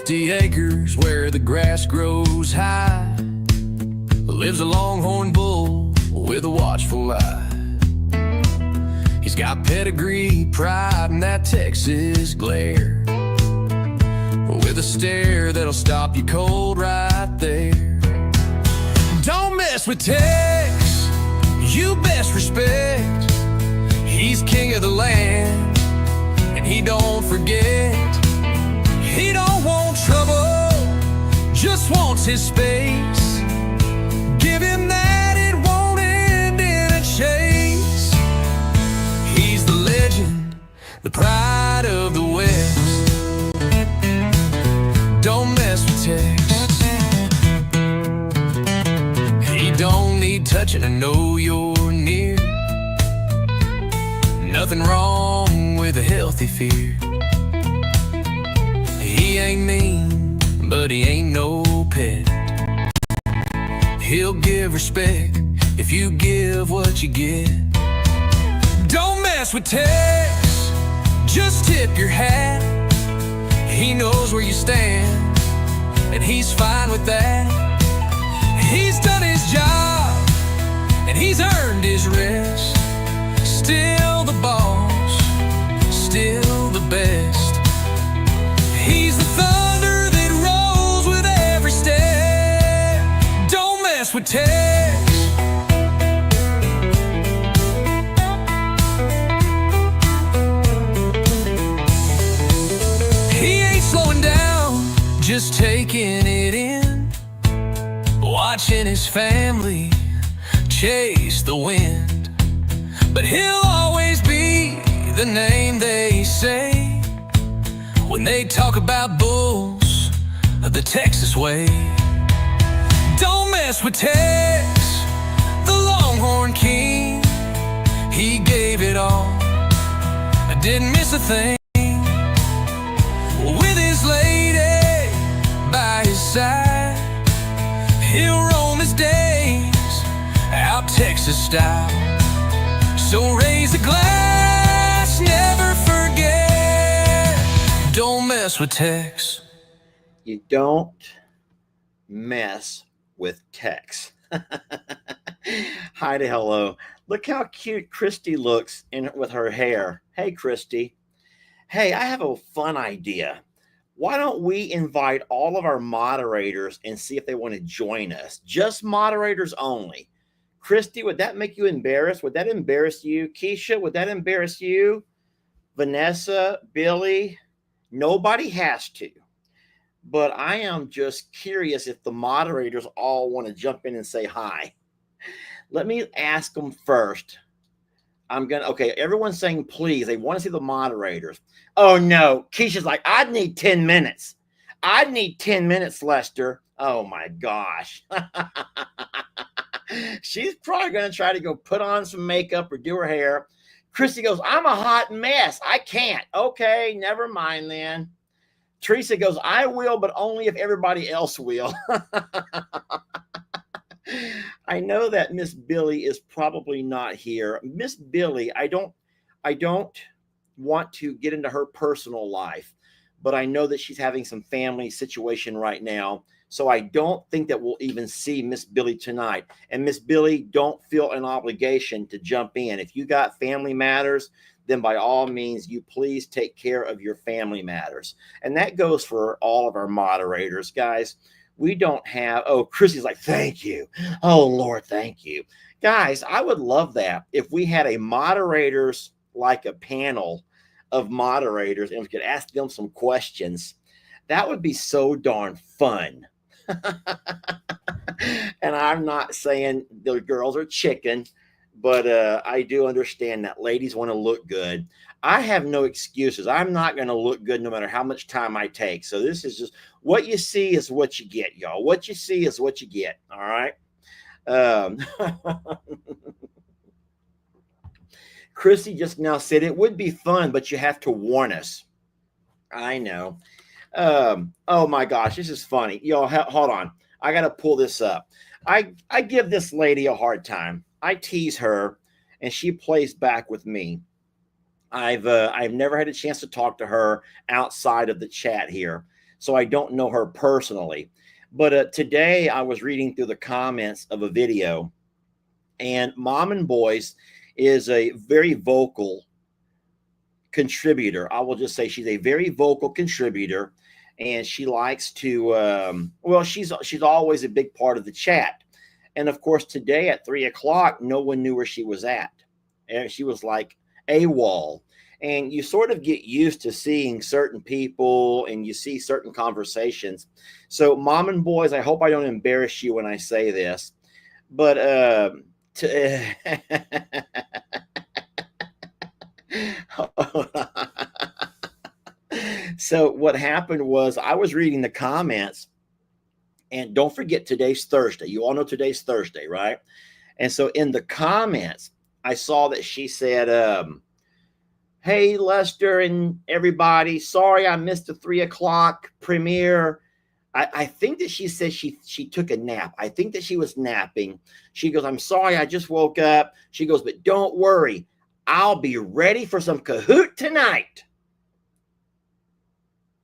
50 acres where the grass grows high lives a longhorn bull with a watchful eye. He's got pedigree, pride, and that Texas glare, with a stare that'll stop you cold right there. Don't mess with Tex, you best respect. He's king of the land, and he don't forget. He don't want trouble, just wants his space. Give him that, it won't end in a chase. He's the legend, the pride of the West. Don't mess with Tex. He don't need touching to know you're near. Nothing wrong with a healthy fear. He ain't mean, but he ain't no pet. He'll give respect if you give what you get. Don't mess with Tex, just tip your hat. He knows where you stand, and he's fine with that. He's done his job, and he's earned his rest. Still the boss, still the best. He's the thunder that rolls with every step. Don't mess with Tex. He ain't slowing down, just taking it in, watching his family chase the wind. But he'll always be the name they say when they talk about bulls of the Texas way. Don't mess with Tex, the Longhorn King. He gave it all, I didn't miss a thing. With his lady by his side, he'll roam his days out Texas style. So raise a glass, never forget. Don't mess with Tex. You don't mess with Tex. Hi to hello. Look how cute Christy looks with her hair. Hey, Christy. Hey, I have a fun idea. Why don't we invite all of our moderators and see if they want to join us? Just moderators only. Christy, would that make you embarrassed? Would that embarrass you? Keisha, would that embarrass you? Vanessa, Billy, nobody has to. But I am just curious if the moderators all want to jump in and say hi. Let me ask them first. Okay, everyone's saying please. They want to see the moderators. Oh no, Keisha's like, I'd need 10 minutes. I'd need 10 minutes, Lester. Oh my gosh. She's probably going to try to go put on some makeup or do her hair. Christy goes, I'm a hot mess. I can't. Okay, never mind then. Teresa goes, I will, but only if everybody else will. I know that Miss Billy is probably not here. Miss Billy, I don't want to get into her personal life, but I know that she's having some family situation right now. So I don't think that we'll even see Miss Billy tonight. And Miss Billy, don't feel an obligation to jump in. If you got family matters, then by all means, you please take care of your family matters. And that goes for all of our moderators, guys. We don't have, oh, Chrissy's like, thank you. Oh, Lord, thank you. Guys, I would love that if we had a moderators, like a panel of moderators, and we could ask them some questions. That would be so darn fun. And I'm not saying the girls are chicken, but I do understand that ladies want to look good. I have no excuses. I'm not going to look good no matter how much time I take. So this is just what you see is what you get, y'all. What you see is what you get. All right. Chrissy just now said it would be fun, but you have to warn us. I know. Oh my gosh, this is funny. Y'all, hold on. I got to pull this up. I give this lady a hard time. I tease her and she plays back with me. I've never had a chance to talk to her outside of the chat here. so I don't know her personally. But today I was reading through the comments of a video, and Mom and Boys is a very vocal contributor. I will just say she's a very vocal contributor, and she likes to well, she's always a big part of the chat. And of course, today at 3 o'clock, no one knew where she was at, and she was like AWOL. And you sort of get used to seeing certain people, and you see certain conversations. So, Mom and Boys, I hope I don't embarrass you when I say this, but so what happened was I was reading the comments, and don't forget, today's Thursday. You all know today's Thursday, right? And so in the comments, I saw that she said, hey, Lester and everybody, sorry I missed the 3 o'clock premiere. I think that she said she took a nap. I think that she was napping. She goes, I'm sorry, I just woke up. She goes, but don't worry, I'll be ready for some Kahoot tonight.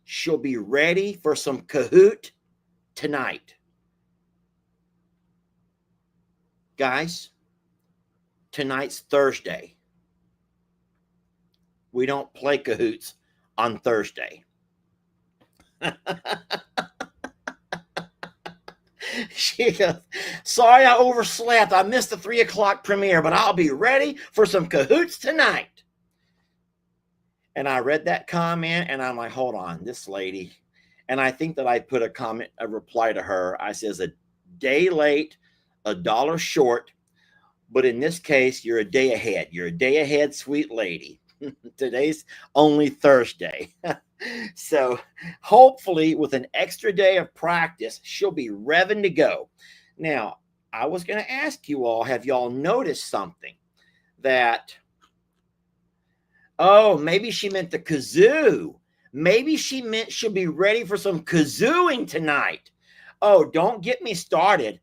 She'll be ready for some Kahoot tonight. Guys, tonight's Thursday. We don't play Kahoots on Thursday. She goes, sorry I overslept. I missed the 3 o'clock premiere, but I'll be ready for some Kahoots tonight. And I read that comment, and I'm like, hold on, this lady. And I think that I put a reply to her. I says, a day late, $1 short. But in this case, you're a day ahead. You're a day ahead, sweet lady. Today's only Thursday. So hopefully with an extra day of practice, she'll be revving to go. Now, I was going to ask you all, have y'all noticed something? That, oh, maybe she meant the kazoo. Maybe she meant she'll be ready for some kazooing tonight. Oh, don't get me started.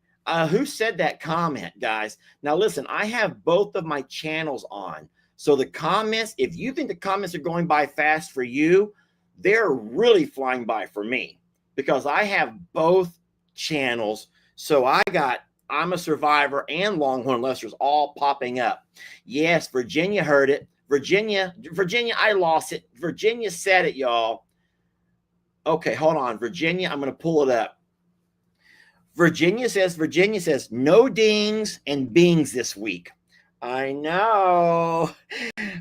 Who said that comment, guys? Now, listen, I have both of my channels on. So the comments, if you think the comments are going by fast for you, they're really flying by for me, because I have both channels. So I'm a Survivor and Longhorn Lester's all popping up. Yes, Virginia heard it. Virginia, I lost it. Virginia said it, y'all. Okay, hold on. Virginia, I'm going to pull it up. Virginia says, no dings and bings this week. I know.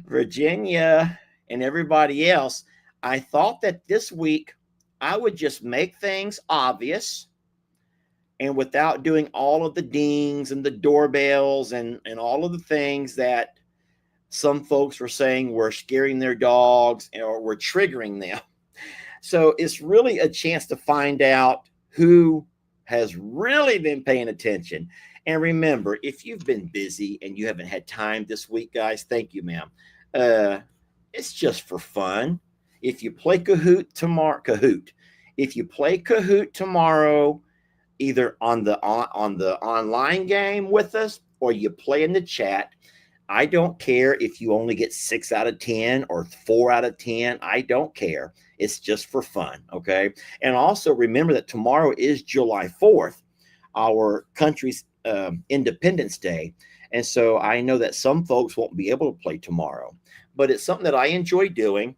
Virginia and everybody else, I thought that this week I would just make things obvious, and without doing all of the dings and the doorbells and all of the things that some folks were saying were scaring their dogs or were triggering them. So it's really a chance to find out who has really been paying attention. And remember, if you've been busy and you haven't had time this week, guys, thank you, ma'am. It's just for fun. If you play if you play Kahoot tomorrow, either on the online game with us or you play in the chat, I don't care if you only get 6 out of 10 or 4 out of 10. I don't care. It's just for fun, okay? And also remember that tomorrow is July 4th, our country's Independence Day. And so I know that some folks won't be able to play tomorrow, but it's something that I enjoy doing.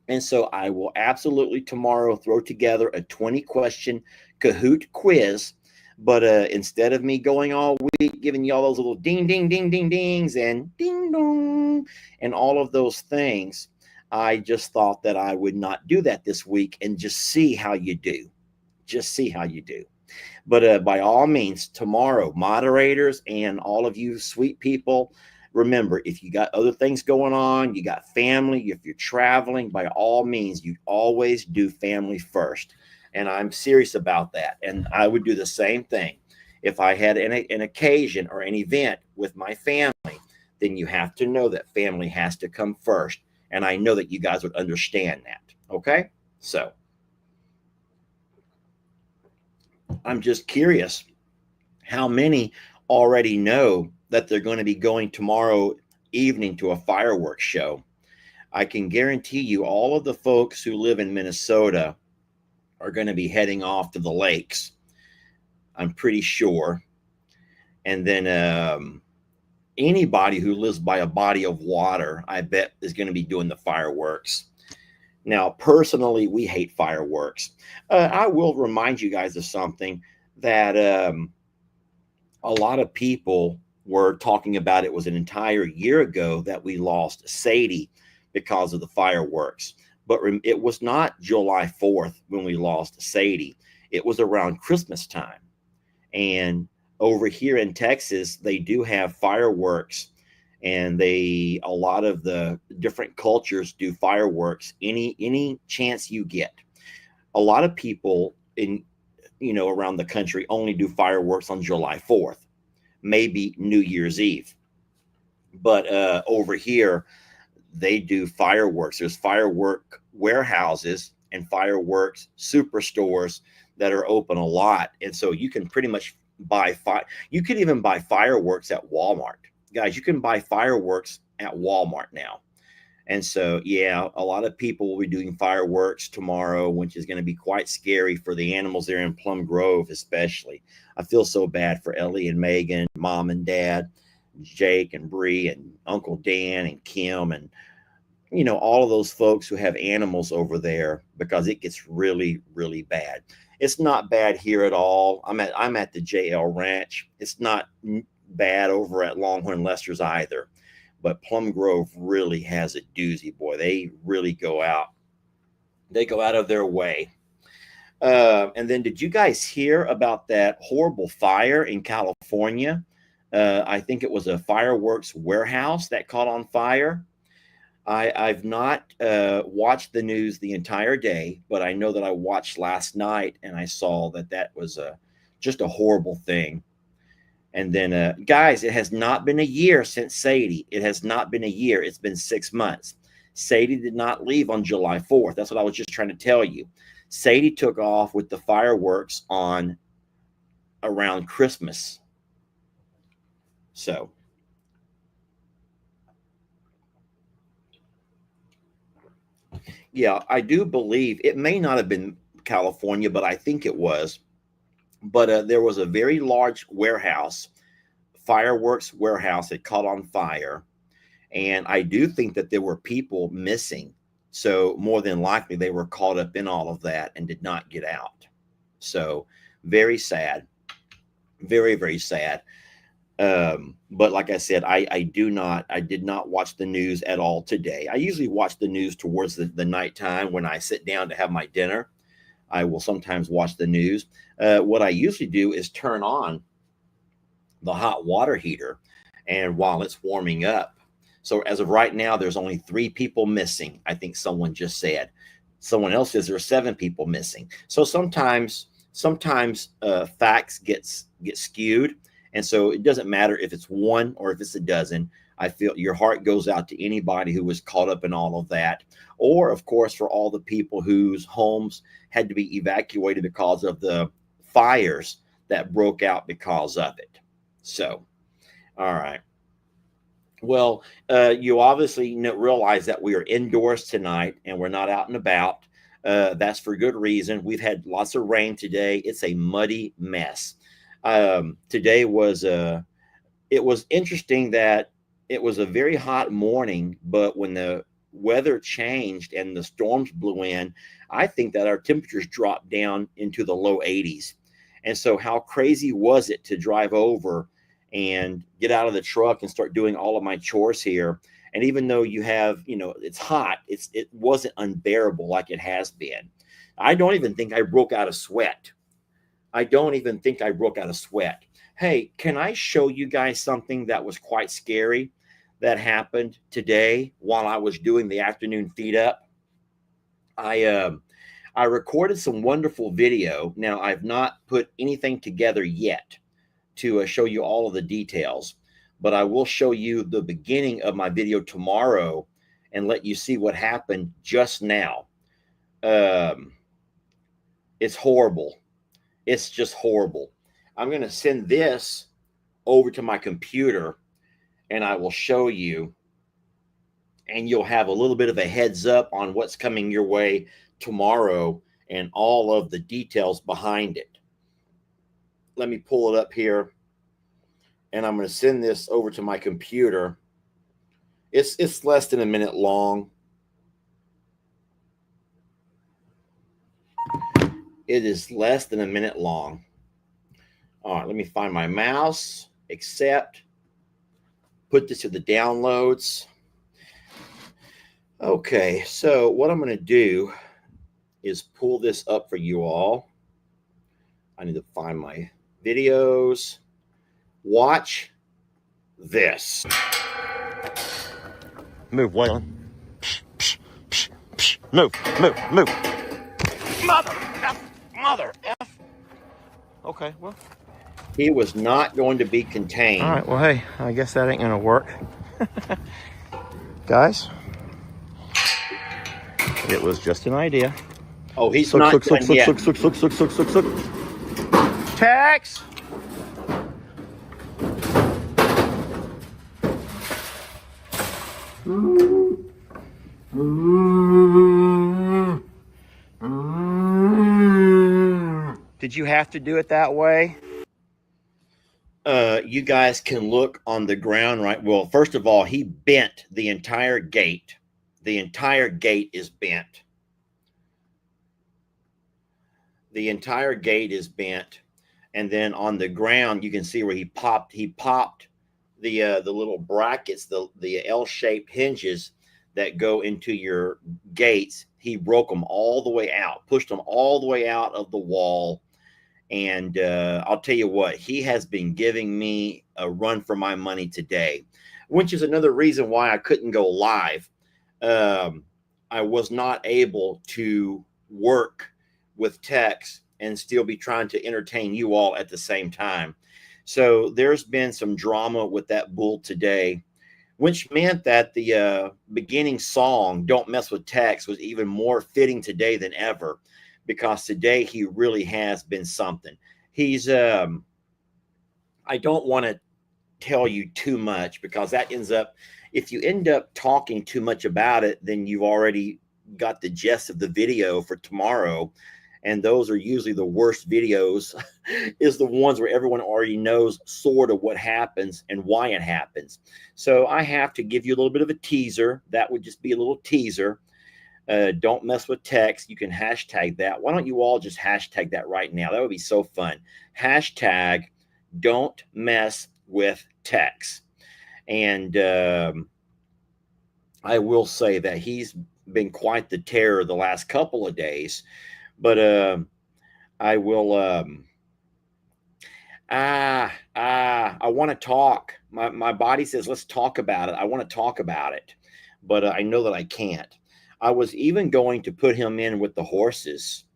And so I will absolutely tomorrow throw together a 20-question Kahoot quiz. But instead of me going all week giving you all those little ding, ding, ding, ding, dings and ding, dong, and all of those things, I just thought that I would not do that this week and just see how you do. Just see how you do. But by all means, tomorrow, moderators and all of you sweet people, remember, if you got other things going on, you got family, if you're traveling, by all means, you always do family first. And I'm serious about that. And I would do the same thing. If I had an occasion or an event with my family, then you have to know that family has to come first. And I know that you guys would understand that. Okay? So I'm just curious how many already know that they're going to be going tomorrow evening to a fireworks show. I can guarantee you all of the folks who live in Minnesota are going to be heading off to the lakes, I'm pretty sure. And then anybody who lives by a body of water, I bet, is going to be doing the fireworks. Now, personally, we hate fireworks. I will remind you guys of something that a lot of people were talking about. It was an entire year ago that we lost Sadie because of the fireworks. But it was not July 4th when we lost Sadie. It was around Christmas time. And over here in Texas, they do have fireworks, and a lot of the different cultures do fireworks any chance you get. A lot of people in around the country only do fireworks on July 4th, maybe New Year's Eve. But over here, they do fireworks. There's firework warehouses and fireworks superstores that are open a lot. And so you can pretty much buy you could even buy fireworks at Walmart. Guys, you can buy fireworks at Walmart now. And so, yeah, a lot of people will be doing fireworks tomorrow, which is going to be quite scary for the animals there in Plum Grove, especially. I feel so bad for Ellie and Megan, mom and dad, Jake and Bree, and Uncle Dan and Kim, and all of those folks who have animals over there, because it gets really, really bad. It's not bad here at all. I'm at the JL Ranch. It's not bad over at Longhorn Lester's either. But Plum Grove really has a doozy, boy. They really go out. They go out of their way. And then, did you guys hear about that horrible fire in California? I think it was a fireworks warehouse that caught on fire. I've not watched the news the entire day, but I know that I watched last night, and I saw that was just a horrible thing. And then, guys, it has not been a year since Sadie. It has not been a year. It's been 6 months. Sadie did not leave on July 4th. That's what I was just trying to tell you. Sadie took off with the fireworks on around Christmas. So, yeah, I do believe it may not have been California, but I think it was. But there was a very large warehouse, fireworks warehouse, that caught on fire. And I do think that there were people missing. So more than likely, they were caught up in all of that and did not get out. So very sad. Very, very sad. But like I said, I did not watch the news at all today. I usually watch the news towards the nighttime when I sit down to have my dinner. I will sometimes watch the news. What I usually do is turn on the hot water heater, and while it's warming up. So as of right now, there's only 3 people missing. I think someone just said. Someone else says there are 7 people missing. So sometimes facts get skewed, and so it doesn't matter if it's 1 or if it's a dozen. I feel your heart goes out to anybody who was caught up in all of that, or of course for all the people whose homes had to be evacuated because of the fires that broke out because of it. So, all right. Well, you obviously realize that we are indoors tonight and we're not out and about. That's for good reason. We've had lots of rain today. It's a muddy mess. Today it was interesting that it was a very hot morning, but when the weather changed and the storms blew in, I think that our temperatures dropped down into the low 80s. And so how crazy was it to drive over and get out of the truck and start doing all of my chores here? And even though you have, it's hot, it wasn't unbearable like it has been. I don't even think I broke out of sweat. Hey, can I show you guys something that was quite scary that happened today while I was doing the afternoon feed up? I recorded some wonderful video. Now, I've not put anything together yet to show you all of the details, but I will show you the beginning of my video tomorrow and let you see what happened just now. It's horrible. It's just horrible. I'm going to send this over to my computer and I will show you, and you'll have a little bit of a heads up on what's coming your way tomorrow and all of the details behind it. Let me pull it up here, and I'm going to send this over to my computer. It's less than a minute long. It is less than a minute long. All right, let me find my mouse, accept, put this to the downloads. Okay, so what I'm going to do is pull this up for you all. I need to find my videos. Watch this. Move, Waylon. Move, move, move. Mother F, mother F. Okay, well. He was not going to be contained. All right, well, hey, I guess that ain't gonna work. Guys, it was just an idea. Oh, he's not done yet. Look. Tex! Did you have to do it that way? You guys can look on the ground, right? Well, first of all, he bent the entire gate. The entire gate is bent. The entire gate is bent. And then on the ground, you can see where he popped the little brackets, the L-shaped hinges that go into your gates. He broke them all the way out, pushed them all the way out of the wall. And I'll tell you what, he has been giving me a run for my money today, which is another reason why I couldn't go live. I was not able to work with Tex and still be trying to entertain you all at the same time. So there's been some drama with that bull today, which meant that the beginning song, Don't Mess with Tex, was even more fitting today than ever. Because today he really has been something. He's, I don't want to tell you too much because that ends up, if you end up talking too much about it, then you've already got the gist of the video for tomorrow. And those are usually the worst videos, is the ones where everyone already knows sort of what happens and why it happens. So I have to give you a little bit of a teaser. That would just be a little teaser. Don't mess with Tex. You can hashtag that. Why don't you all just hashtag that right now? That would be so fun. Hashtag don't mess with Tex. And I will say that he's been quite the terror the last couple of days. But I will I want to talk. My body says let's talk about it. I want to talk about it. But I know that I can't. I was even going to put him in with the horses,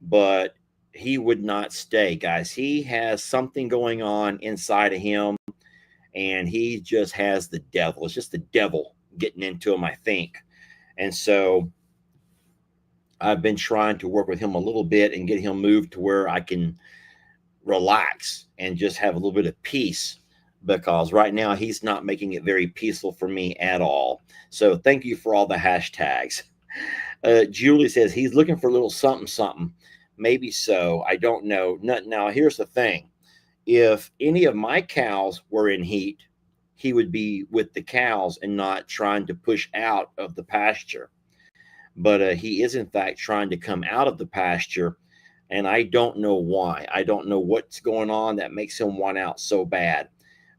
but he would not stay, guys. He has something going on inside of him, and he just has the devil. It's just the devil getting into him, I think. And so I've been trying to work with him a little bit and get him moved to where I can relax and just have a little bit of peace, because right now he's not making it very peaceful for me at all. So thank you for all the hashtags. Julie says he's looking for a little something, something. Maybe so. I don't know. Now, here's the thing. If any of my cows were in heat, he would be with the cows and not trying to push out of the pasture. But he is, in fact, trying to come out of the pasture, and I don't know why. I don't know what's going on that makes him want out so bad.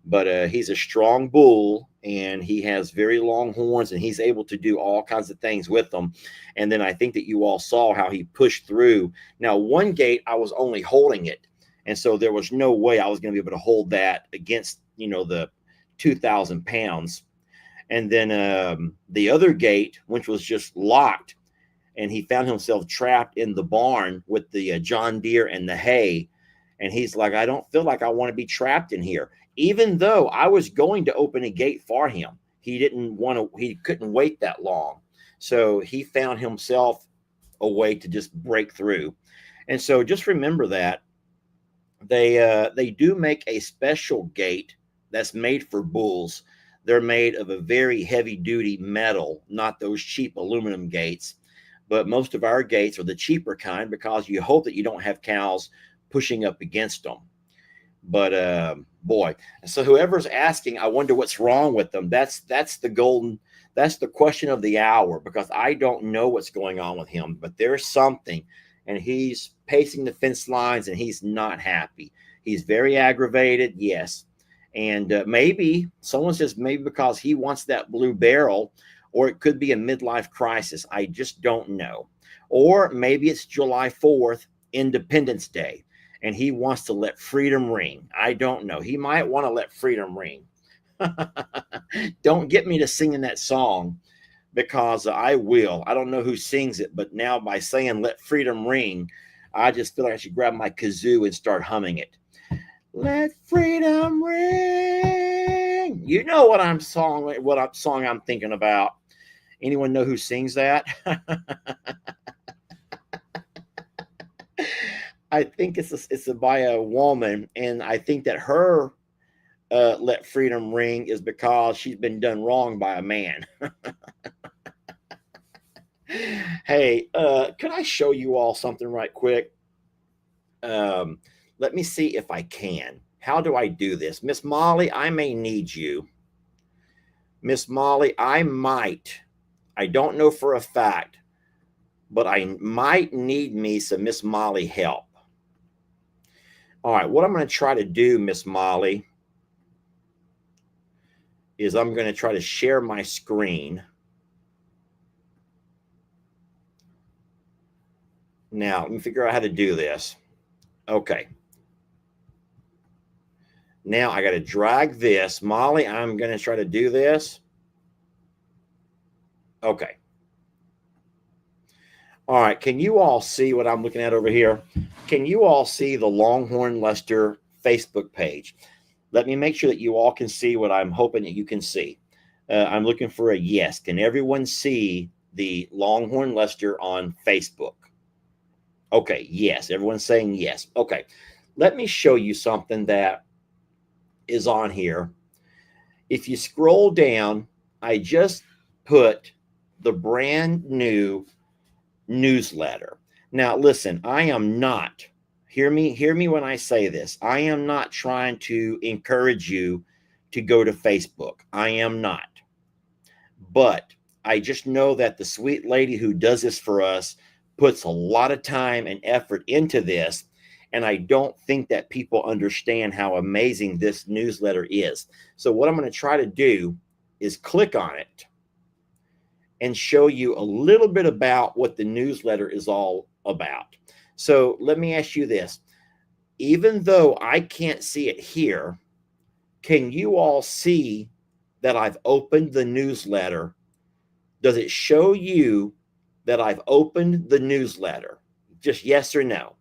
But he's a strong bull, and he has very long horns, and he's able to do all kinds of things with them. And then I think that you all saw how he pushed through. Now, one gate, I was only holding it, and so there was no way I was going to be able to hold that against, you know, the 2,000 pounds. And then the other gate, which was just locked, and he found himself trapped in the barn with the John Deere and the hay. And he's like, I don't feel like I want to be trapped in here. Even though I was going to open a gate for him, he couldn't wait that long. So he found himself a way to just break through. And so just remember that they do make a special gate that's made for bulls. They're made of a very heavy duty metal, not those cheap aluminum gates. but most of our gates are the cheaper kind because you hope that you don't have cows pushing up against them. But boy, so whoever's asking, I wonder what's wrong with them. That's the question of the hour, because I don't know what's going on with him, but there's something, and he's pacing the fence lines and he's not happy. He's very aggravated, yes. And maybe someone says maybe because he wants that blue barrel, or it could be a midlife crisis. I just don't know. Or maybe it's July 4th, Independence Day, and he wants to let freedom ring. I don't know. He might want to let freedom ring. Don't get me to singing that song, because I will. I don't know who sings it, but now by saying let freedom ring, I just feel like I should grab my kazoo and start humming it. Let freedom ring. You know what song I'm thinking about. Anyone know who sings that? I think it's by a woman, and I think that her let freedom ring is because she's been done wrong by a man. Hey, could I show you all something right quick? Let me see if I can. How do I do this? Miss Molly, I may need you. Miss Molly, I don't know for a fact, but I might need me some Miss Molly help. All right, what I'm going to try to do, Miss Molly, is I'm going to try to share my screen. Now, let me figure out how to do this. Okay. Now I got to drag this. Molly, I'm going to try to do this. Okay. All right. Can you all see what I'm looking at over here? Can you all see the Longhorn Lester Facebook page? Let me make sure that you all can see what I'm hoping that you can see. I'm looking for a yes. Can everyone see the Longhorn Lester on Facebook? Okay. Yes. Everyone's saying yes. Okay. Let me show you something that is on here. If you scroll down, I just put the brand new newsletter. Now, listen, I am not, hear me when I say this. I am not trying to encourage you to go to Facebook. I am not. But I just know that the sweet lady who does this for us puts a lot of time and effort into this. And I don't think that people understand how amazing this newsletter is. So what I'm going to try to do is click on it and show you a little bit about what the newsletter is all about. So let me ask you this. Even though I can't see it here, can you all see that I've opened the newsletter? Does it show you that I've opened the newsletter? Just yes or no.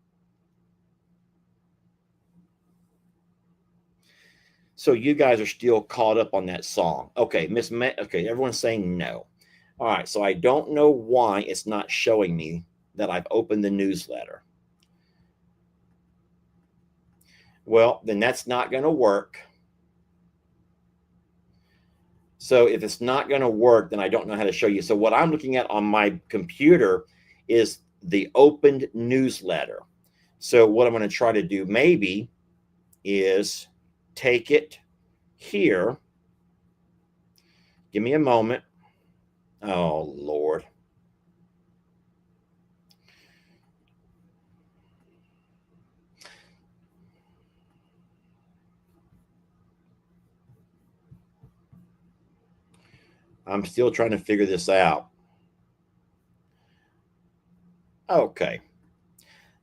So you guys are still caught up on that song. Okay, okay, everyone's saying no. All right, so I don't know why it's not showing me that I've opened the newsletter. Well, then that's not going to work. So if it's not going to work, then I don't know how to show you. So what I'm looking at on my computer is the opened newsletter. So what I'm going to try to do maybe is take it here. Give me a moment. Oh, Lord. I'm still trying to figure this out. Okay.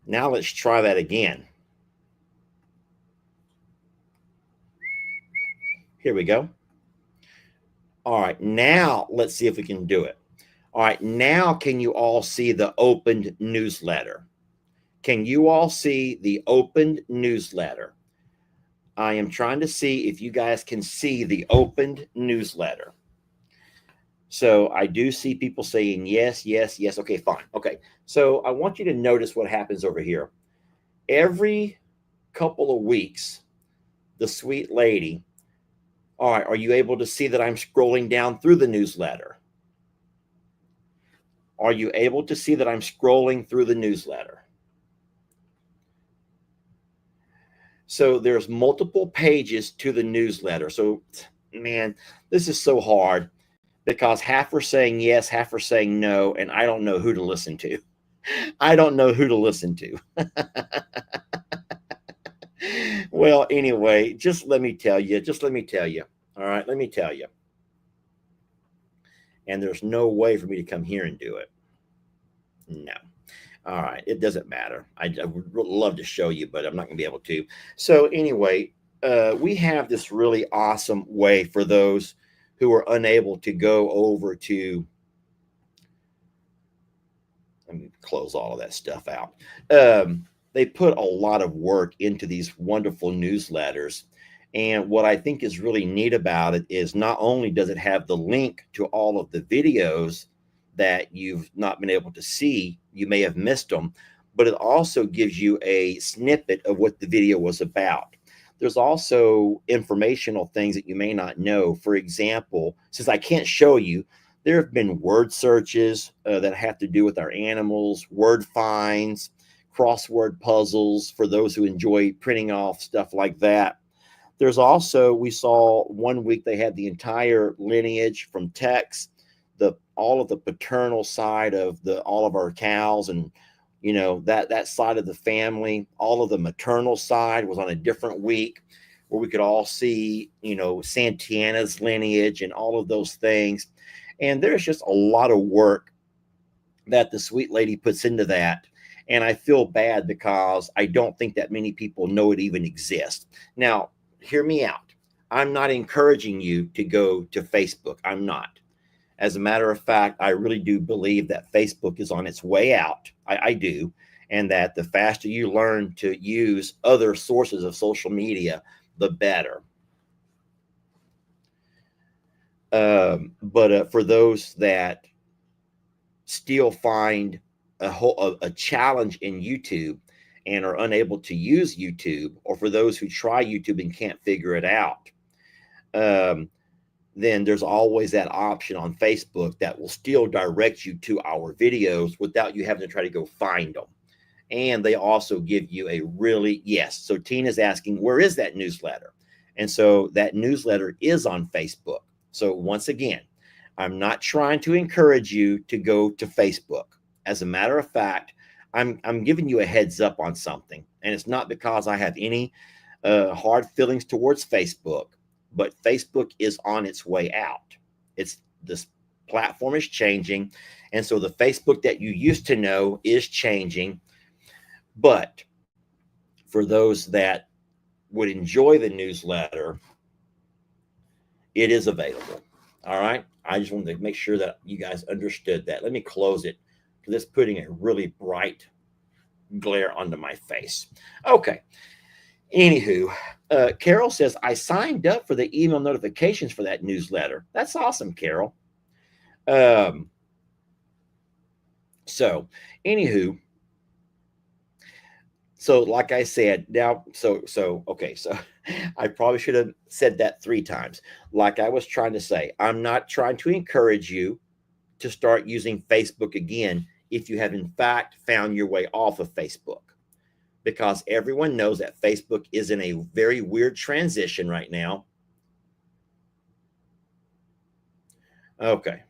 Now let's try that again. Here we go. All right, now let's see if we can do it. All right, now can you all see the opened newsletter? Can you all see the opened newsletter? I am trying to see if you guys can see the opened newsletter. So I do see people saying yes, yes, yes. Okay, fine. Okay, so I want you to notice what happens over here. Every couple of weeks, the sweet lady, all right, are you able to see that I'm scrolling down through the newsletter? Are you able to see that I'm scrolling through the newsletter? So there's multiple pages to the newsletter. So, man, this is so hard because half are saying yes, half are saying no, and I don't know who to listen to. I don't know who to listen to. Well, anyway, just let me tell you. All right, let me tell you. And there's no way for me to come here and do it. No. All right, it doesn't matter. I would love to show you, but I'm not going to be able to. So anyway, we have this really awesome way for those who are unable to go over to. Let me close all of that stuff out. They put a lot of work into these wonderful newsletters. And what I think is really neat about it is not only does it have the link to all of the videos that you've not been able to see, you may have missed them, but it also gives you a snippet of what the video was about. There's also informational things that you may not know. For example, since I can't show you, there have been word searches that have to do with our animals, word finds, crossword puzzles for those who enjoy printing off stuff like that. There's also, we saw one week they had the entire lineage from Tex, all of the paternal side of all of our cows, and that side of the family. All of the maternal side was on a different week where we could all see Santana's lineage and all of those things. And there's just a lot of work that the sweet lady puts into that. And I feel bad because I don't think that many people know it even exists. Now, hear me out. I'm not encouraging you to go to Facebook. I'm not. As a matter of fact, I really do believe that Facebook is on its way out. I do. And that the faster you learn to use other sources of social media, the better. But for those that still find a challenge in YouTube and are unable to use YouTube, or for those who try YouTube and can't figure it out, then there's always that option on Facebook that will still direct you to our videos without you having to try to go find them. And they also give you a yes. So Tina's asking, where is that newsletter? And so that newsletter is on Facebook. So once again, I'm not trying to encourage you to go to Facebook. As a matter of fact, I'm giving you a heads up on something. And it's not because I have any hard feelings towards Facebook, but Facebook is on its way out. This platform is changing. And so the Facebook that you used to know is changing. But for those that would enjoy the newsletter, it is available. All right. I just wanted to make sure that you guys understood that. Let me close it because it's putting a really bright glare onto my face. Okay. Anywho, Carol says, I signed up for the email notifications for that newsletter. That's awesome, Carol. So anywho, so like I said, now, okay, so I probably should have said that 3 times. Like I was trying to say, I'm not trying to encourage you to start using Facebook again if you have in fact found your way off of Facebook, because everyone knows that Facebook is in a very weird transition right now. Okay.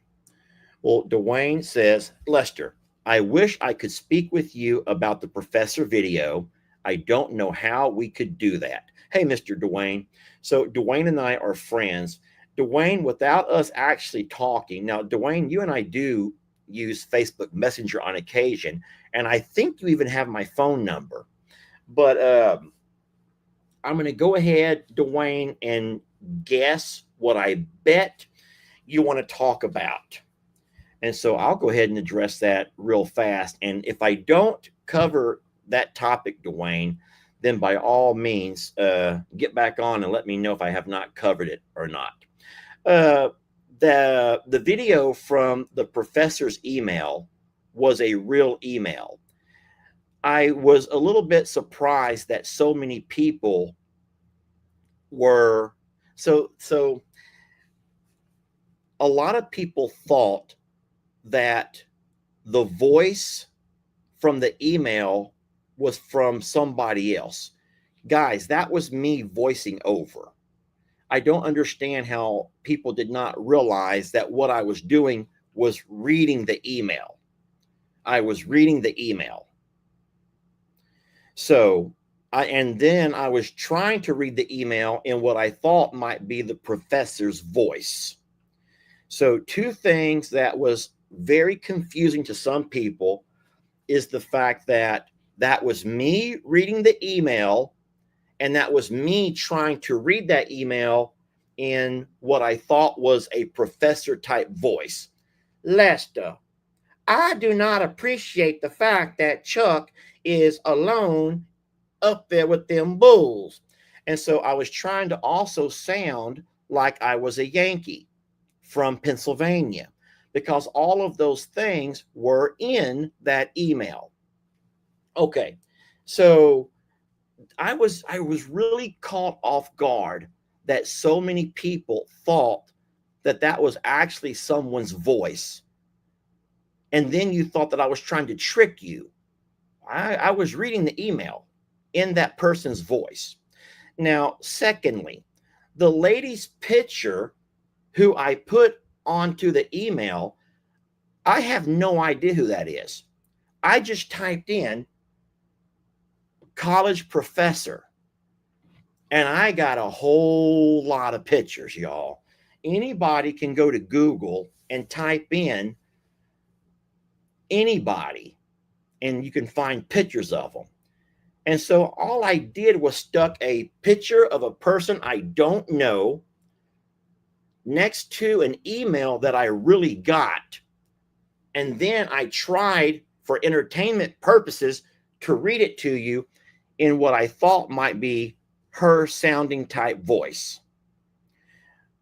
Well, Dwayne says, Lester, I wish I could speak with you about the professor video. I don't know how we could do that. Hey, Mr. Dwayne. So Dwayne and I are friends. Dwayne, without us actually talking. Now, Dwayne, you and I do use Facebook Messenger on occasion, and I think you even have my phone number. But I'm going to go ahead, Dwayne, and guess what I bet you want to talk about. And so I'll go ahead and address that real fast. And if I don't cover that topic, Dwayne, then by all means, get back on and let me know if I have not covered it or not. The video from the professor's email was a real email. I was a little bit surprised that so many people were so a lot of people thought that the voice from the email was from somebody else. Guys, that was me voicing over. I don't understand how people did not realize that what I was doing was reading the email. I was reading the email. So, and then I was trying to read the email in what I thought might be the professor's voice. So, two things that was very confusing to some people is the fact that that was me reading the email, and that was me trying to read that email in what I thought was a professor type voice. Lester, I do not appreciate the fact that Chuck is alone up there with them bulls. And so I was trying to also sound like I was a Yankee from Pennsylvania, because all of those things were in that email. Okay, so I was really caught off guard that so many people thought that that was actually someone's voice. And then you thought that I was trying to trick you. I was reading the email in that person's voice. Now, secondly, the lady's picture who I put onto the email, I have no idea who that is. I just typed in college professor, and I got a whole lot of pictures, y'all. Anybody can go to Google and type in anybody, and you can find pictures of them. And so all I did was stuck a picture of a person I don't know next to an email that I really got. And then I tried, for entertainment purposes, to read it to you in what I thought might be her sounding type voice.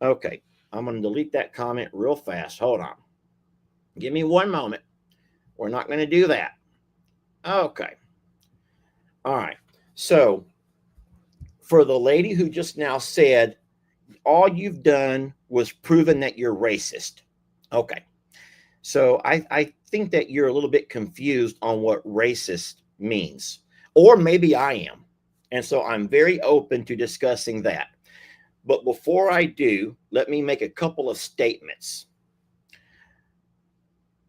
Okay, I'm going to delete that comment real fast. Hold on. Give me one moment. We're not going to do that. Okay. All right. So for the lady who just now said, all you've done was proven that you're racist. Okay. So I think that you're a little bit confused on what racist means, or maybe I am. And so I'm very open to discussing that. But before I do, let me make a couple of statements.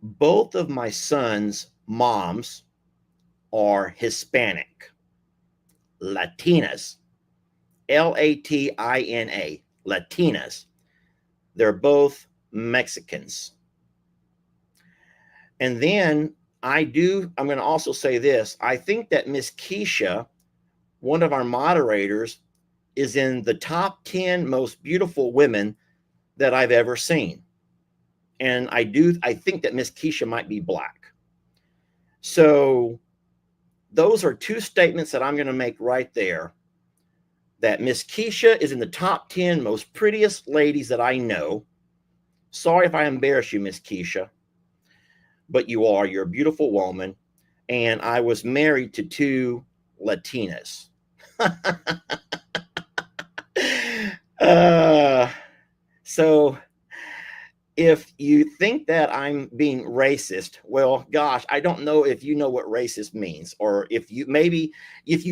Both of my sons' moms are Hispanic, Latinas, Latina, Latinas. They're both Mexicans. And then I'm going to also say this. I think that Miss Keisha, one of our moderators, is in the top 10 most beautiful women that I've ever seen. And I think that Miss Keisha might be black. So those are two statements that I'm going to make right there. That Miss Keisha is in the top 10 most prettiest ladies that I know. Sorry if I embarrass you, Miss Keisha, but you're a beautiful woman. And I was married to two Latinas. So if you think that I'm being racist, well, gosh, I don't know if you know what racist means, or if you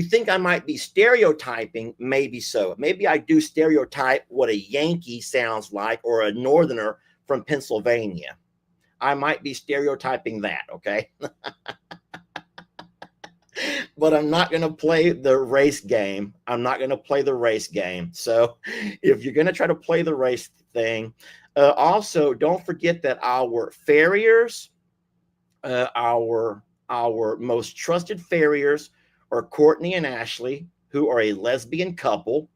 think I might be stereotyping, maybe so. Maybe I do stereotype what a Yankee sounds like, or a Northerner from Pennsylvania. I might be stereotyping that, okay? But I'm not going to play the race game. So if you're going to try to play the race thing, also don't forget that our farriers, our most trusted farriers are Courtney and Ashley, who are a lesbian couple,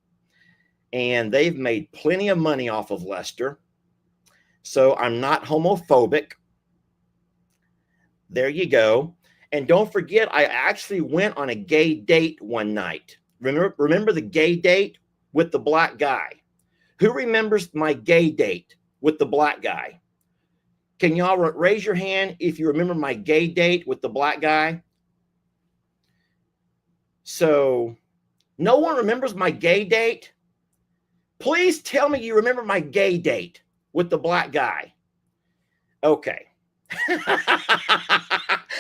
and they've made plenty of money off of Lester. So I'm not homophobic. There you go. And don't forget, I actually went on a gay date one night. Remember the gay date with the black guy? Who remembers my gay date with the black guy? Can y'all raise your hand if you remember my gay date with the black guy? So no one remembers my gay date? Please tell me you remember my gay date with the black guy. Okay.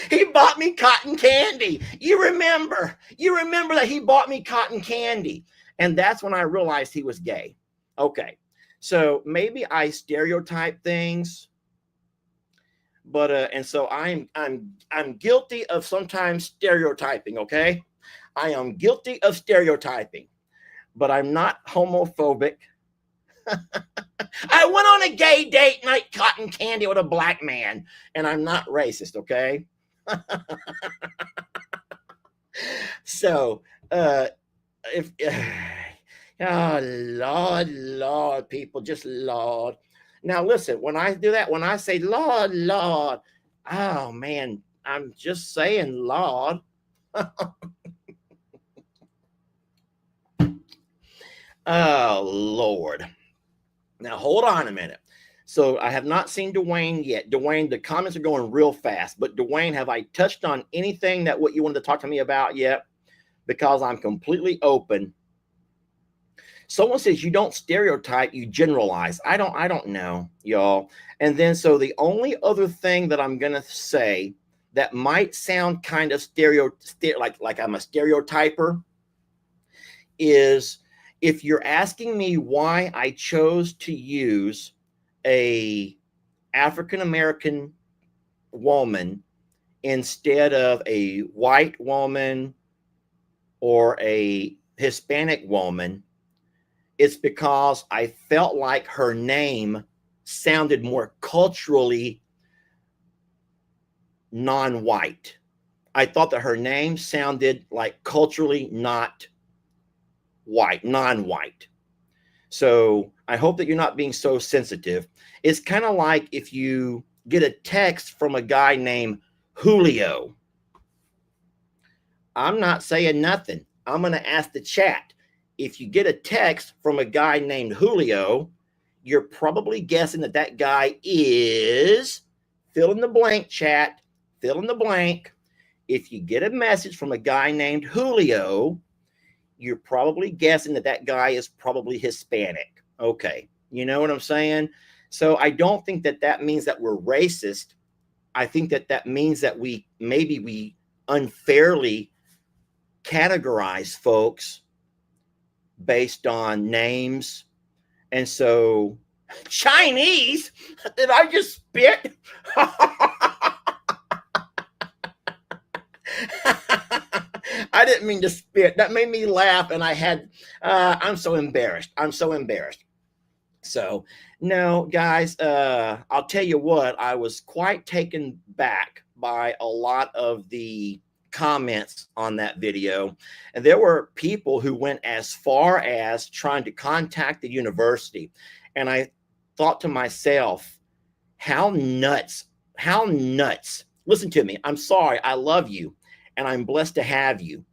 He bought me cotton candy. You remember that he bought me cotton candy. And that's when I realized he was gay. Okay. So maybe I stereotype things, but and so I'm guilty of sometimes stereotyping, okay? I am guilty of stereotyping, but I'm not homophobic. I went on a gay date and I ate cotton candy with a black man, and I'm not racist, okay? So, if oh Lord, people, just Lord. Now listen, when I do that, when I say Lord, oh man, I'm just saying Lord. Oh Lord. Now hold on a minute. So I have not seen Dwayne yet. Dwayne, the comments are going real fast. But Dwayne, have I touched on anything that what you wanted to talk to me about yet? Because I'm completely open. Someone says you don't stereotype, you generalize. I don't know, y'all. And then so the only other thing that I'm gonna say that might sound kind of like I'm a stereotyper is if you're asking me why I chose to use a African-American woman instead of a white woman or a Hispanic woman, it's because I felt like her name sounded more culturally non-white. I thought that her name sounded like culturally not white, non-white. So I hope that you're not being so sensitive. It's kind of like if you get a text from a guy named Julio. I'm not saying nothing. I'm going to ask the chat. If you get a text from a guy named Julio, you're probably guessing that that guy is fill in the blank, chat, fill in the blank. If you get a message from a guy named Julio, you're probably guessing that that guy is probably Hispanic. Okay. You know what I'm saying? So I don't think that that means that we're racist. I think that that means that we unfairly categorize folks based on names. And so Chinese, did I just spit? I didn't mean to spit. That made me laugh, and I'm so embarrassed. I'm so embarrassed. So no, guys, I'll tell you what, I was quite taken back by a lot of the comments on that video. And there were people who went as far as trying to contact the university. And I thought to myself, how nuts. Listen to me. I'm sorry. I love you. And I'm blessed to have you.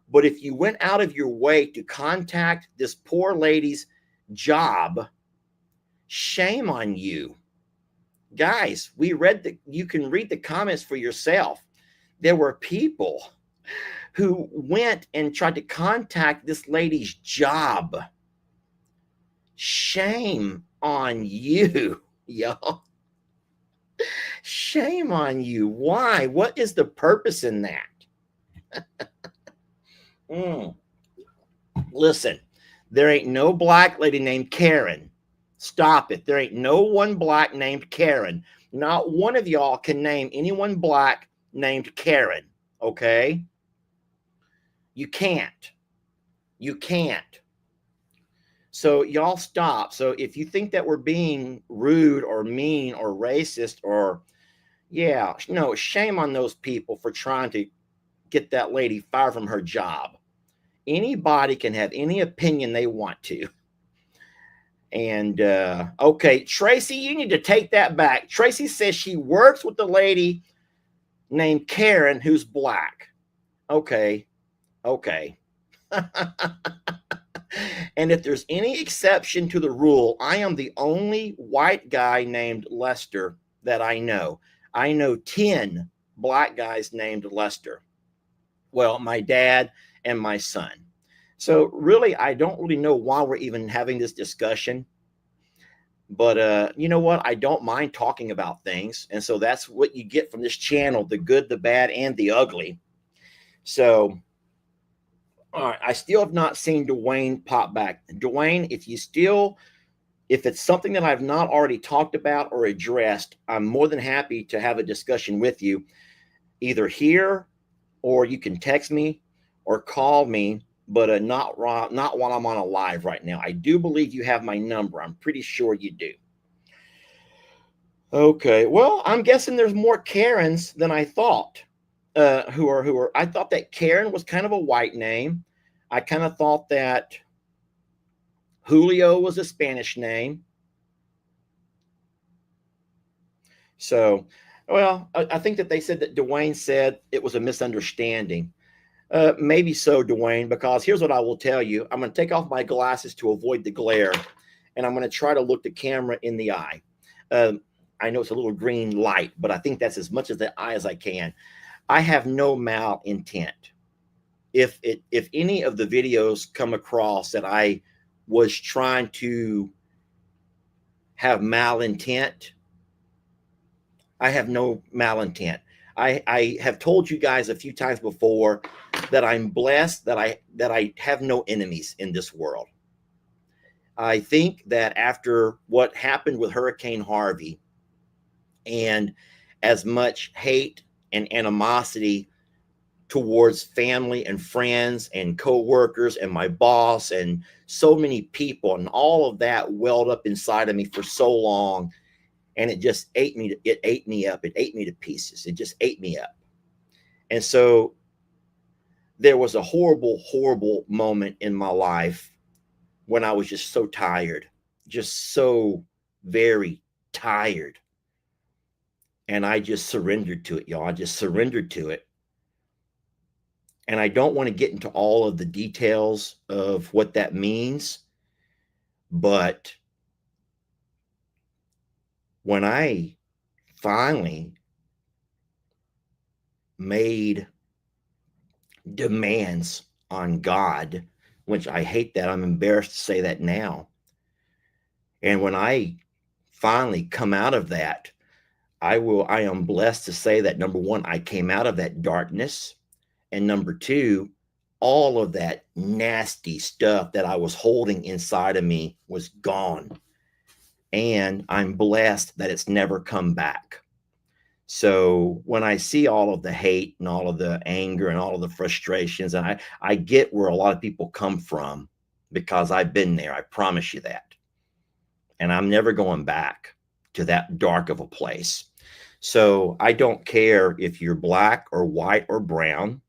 But if you went out of your way to contact this poor lady's job, shame on you. Guys, you can read the comments for yourself. There were people who went and tried to contact this lady's job. Shame on you, y'all. Shame on you. Why? What is the purpose in that? Listen, there ain't no black lady named Karen. Stop it. There ain't no one black named Karen. Not one of y'all can name anyone black named Karen. Okay? You can't. You can't. So y'all stop. So if you think that we're being rude or mean or racist or, yeah, no, shame on those people for trying to get that lady fired from her job. Anybody can have any opinion they want to. And, okay, Tracy, you need to take that back. Tracy says she works with the lady named Karen who's black. Okay. And if there's any exception to the rule, I am the only white guy named Lester that I know. I know 10 black guys named Lester. Well, my dad and my son. So really, I don't really know why we're even having this discussion. But you know what? I don't mind talking about things. And so that's what you get from this channel, the good, the bad, and the ugly. So, all right, I still have not seen Dwayne pop back. Dwayne, if it's something that I've not already talked about or addressed, I'm more than happy to have a discussion with you, either here, or you can text me or call me, but not while I'm on a live right now. I do believe you have my number. I'm pretty sure you do. Okay, well, I'm guessing there's more Karens than I thought. Who are? I thought that Karen was kind of a white name. I kind of thought that Julio was a Spanish name. So, well, I think that they said that Dwayne said it was a misunderstanding. Maybe so, Dwayne, because here's what I will tell you. I'm going to take off my glasses to avoid the glare, and I'm going to try to look the camera in the eye. I know it's a little green light, but I think that's as much as the eye as I can. I have no malintent. If any of the videos come across that I was trying to have malintent, I have no malintent. I have told you guys a few times before that I'm blessed that I have no enemies in this world. I think that after what happened with Hurricane Harvey, and as much hate and animosity towards family and friends and co-workers and my boss and so many people, and all of that welled up inside of me for so long, and it just ate me up. It ate me to pieces. It just ate me up. And so there was a horrible moment in my life when I was just so tired, just so very tired. And I just surrendered to it, y'all. I just surrendered to it. And I don't want to get into all of the details of what that means. But when I finally made demands on God, which I hate that, I'm embarrassed to say that now. And when I finally come out of that, I am blessed to say that, number one, I came out of that darkness. And number two, all of that nasty stuff that I was holding inside of me was gone. And I'm blessed that it's never come back. So when I see all of the hate and all of the anger and all of the frustrations, and I get where a lot of people come from, because I've been there, I promise you that. And I'm never going back to that dark of a place. So I don't care if you're black or white or brown.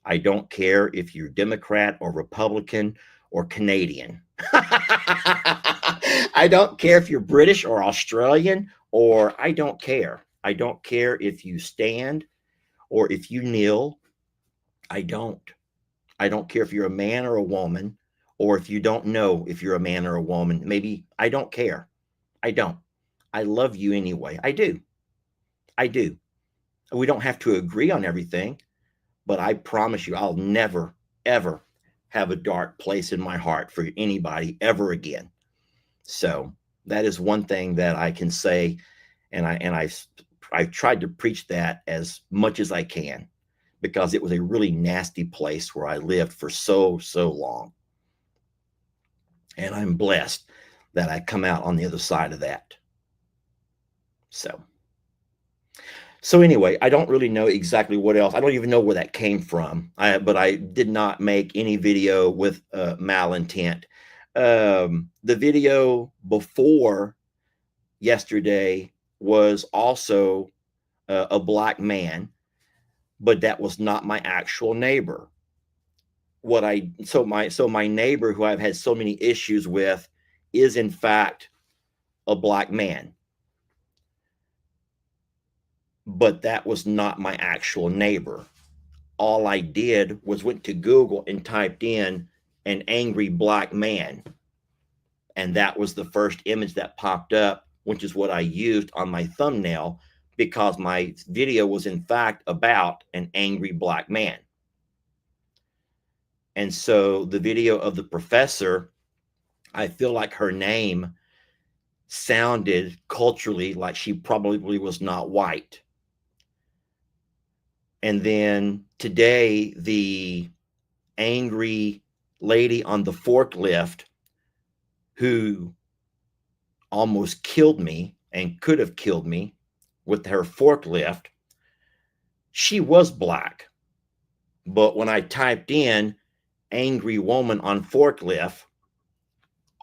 I don't care if you're Democrat or Republican or Canadian. I don't care if you're British or Australian, or I don't care. I don't care if you stand or if you kneel. I don't care if you're a man or a woman, or if you don't know if you're a man or a woman. Maybe I don't care. I don't. I love you anyway. I do. We don't have to agree on everything, but I promise you, I'll never, ever have a dark place in my heart for anybody ever again. So that is one thing that I can say. And I've tried to preach that as much as I can, because it was a really nasty place where I lived for so long. And I'm blessed that I come out on the other side of that. So anyway, I don't really know exactly what else. I don't even know where that came from. But I did not make any video with malintent. The video before yesterday was also a black man, but that was not my actual neighbor. So my neighbor, who I've had so many issues with, is in fact a black man. But that was not my actual neighbor. All I did was went to Google and typed in an angry black man. And that was the first image that popped up, which is what I used on my thumbnail, because my video was in fact about an angry black man. And so the video of the professor, I feel like her name sounded culturally like she probably was not white. And then today, the angry lady on the forklift who almost killed me and could have killed me with her forklift, she was black. But when I typed in angry woman on forklift,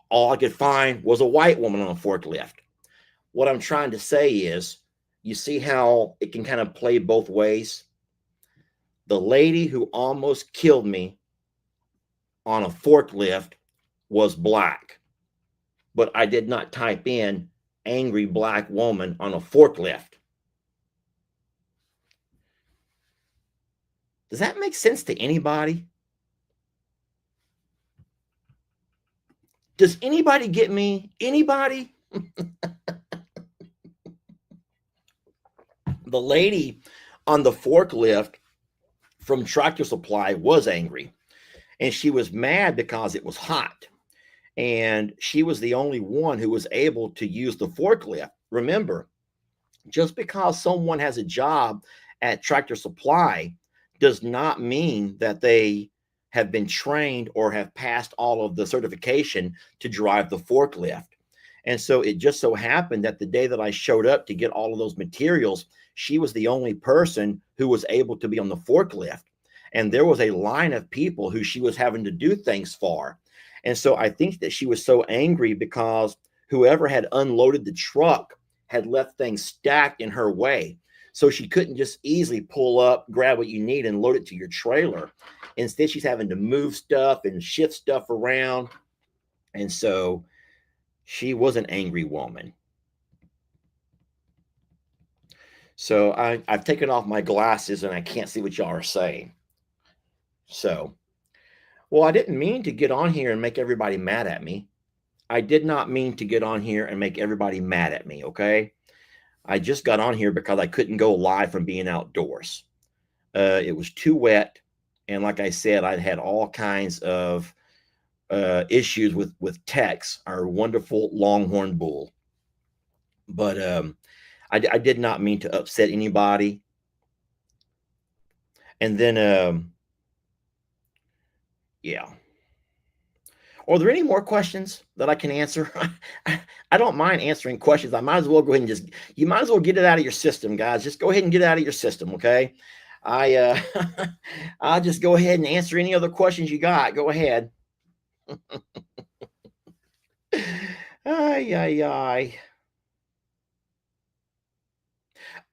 all I could find was a white woman on a forklift. What I'm trying to say is, you see how it can kind of play both ways? The lady who almost killed me on a forklift was black, but I did not type in angry black woman on a forklift. Does that make sense to anybody? Does anybody get me? Anybody? The lady on the forklift from Tractor Supply was angry, and she was mad because it was hot, and she was the only one who was able to use the forklift. Remember, just because someone has a job at Tractor Supply does not mean that they have been trained or have passed all of the certification to drive the forklift. And so it just so happened that the day that I showed up to get all of those materials, she was the only person who was able to be on the forklift. And there was a line of people who she was having to do things for. And so I think that she was so angry because whoever had unloaded the truck had left things stacked in her way. So she couldn't just easily pull up, grab what you need, and load it to your trailer. Instead, she's having to move stuff and shift stuff around. And so she was an angry woman. So I've taken off my glasses and I can't see what y'all are saying. So, well, I didn't mean to get on here and make everybody mad at me. I did not mean to get on here and make everybody mad at me, okay? I just got on here because I couldn't go live from being outdoors. It was too wet. And like I said, I'd had all kinds of issues with Tex, our wonderful Longhorn bull. But I did not mean to upset anybody. And then, yeah. Are there any more questions that I can answer? I don't mind answering questions. I might as well go ahead and you might as well get it out of your system, guys. Just go ahead and get it out of your system, okay? I'll just go ahead and answer any other questions you got. Go ahead. Ay.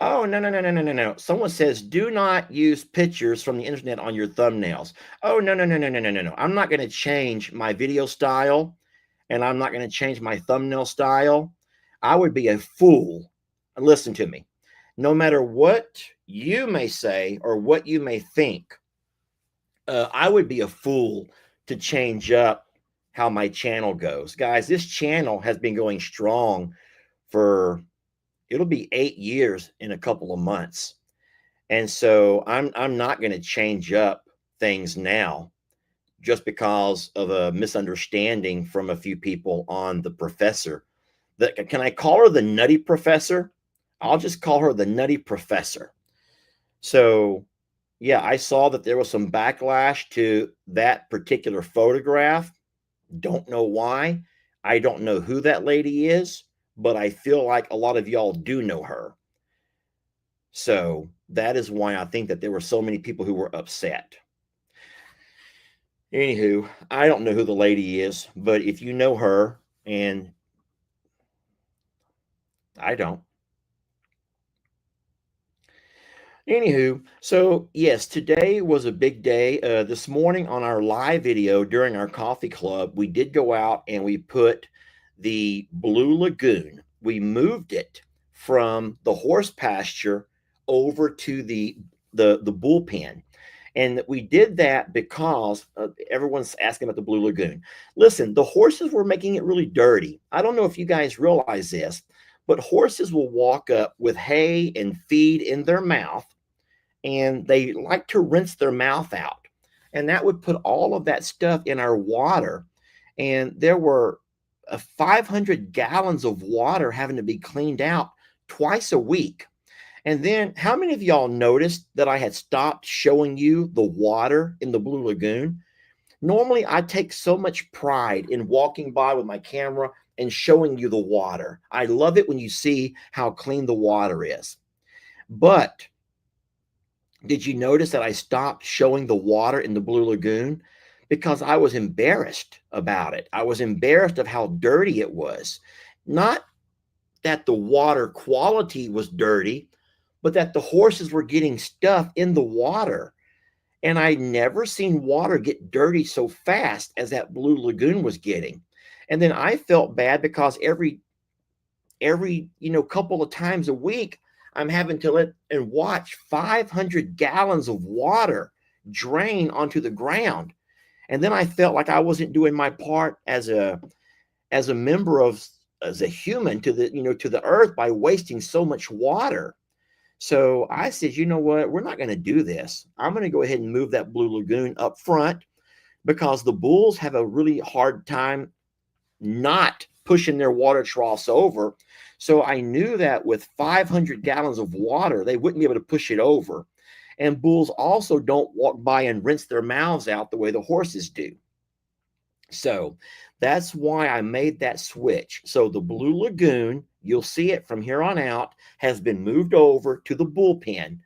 Oh, no. Someone says, do not use pictures from the internet on your thumbnails. Oh, no. I'm not going to change my video style, and I'm not going to change my thumbnail style. I would be a fool. Listen to me. No matter what you may say or what you may think, I would be a fool to change up how my channel goes. Guys, this channel has been going strong for... it'll be 8 years in a couple of months. And so I'm not going to change up things now just because of a misunderstanding from a few people on the professor. Can I call her the Nutty Professor? I'll just call her the Nutty Professor. So yeah, I saw that there was some backlash to that particular photograph. Don't know why. I don't know who that lady is, but I feel like a lot of y'all do know her. So that is why I think that there were so many people who were upset. Anywho, I don't know who the lady is, but if you know her, and I don't. Anywho, so yes, today was a big day. This morning on our live video during our coffee club, we did go out and we put the Blue Lagoon. We moved it from the horse pasture over to the bullpen. And we did that because everyone's asking about the Blue Lagoon. Listen, the horses were making it really dirty. I don't know if you guys realize this, but horses will walk up with hay and feed in their mouth, and they like to rinse their mouth out. And that would put all of that stuff in our water. And there were 500 gallons of water having to be cleaned out twice a week. And then how many of y'all noticed that I had stopped showing you the water in the Blue Lagoon? Normally, I take so much pride in walking by with my camera and showing you the water. I love it when you see how clean the water is. But did you notice that I stopped showing the water in the Blue Lagoon? Because I was embarrassed about it. I was embarrassed of how dirty it was. Not that the water quality was dirty, but that the horses were getting stuff in the water. And I'd never seen water get dirty so fast as that Blue Lagoon was getting. And then I felt bad because every couple of times a week, I'm having to let and watch 500 gallons of water drain onto the ground. And then I felt like I wasn't doing my part as a member of, as a human to the earth by wasting so much water. So I said, you know what? We're not going to do this. I'm going to go ahead and move that Blue Lagoon up front because the bulls have a really hard time not pushing their water troughs over. So I knew that with 500 gallons of water, they wouldn't be able to push it over. And bulls also don't walk by and rinse their mouths out the way the horses do. So that's why I made that switch. So the Blue Lagoon, you'll see it from here on out, has been moved over to the bullpen.